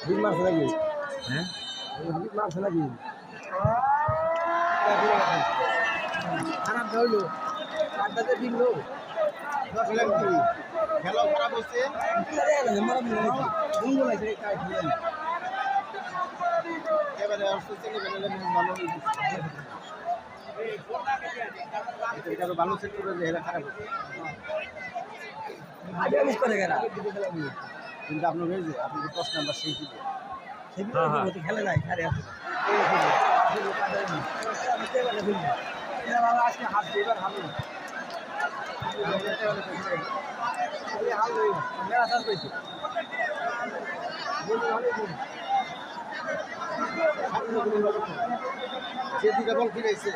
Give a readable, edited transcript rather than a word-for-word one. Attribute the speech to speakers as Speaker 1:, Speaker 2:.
Speaker 1: Hit মারছে নাকি? হ্যাঁ হিট মারছে নাকি? খারাপ হইলো কাটাতে দিলো খেলাও খারাপ হয়েছে এবারে ভালো সেট করে যে খারাপ কিন্তু আপনার হয়েছে আপনাকে 10 নাম্বার সেই দিবে খেলে নাই খারে আজকে হাত দিয়ে এবার হাল সেদিকে বল ফিরেছে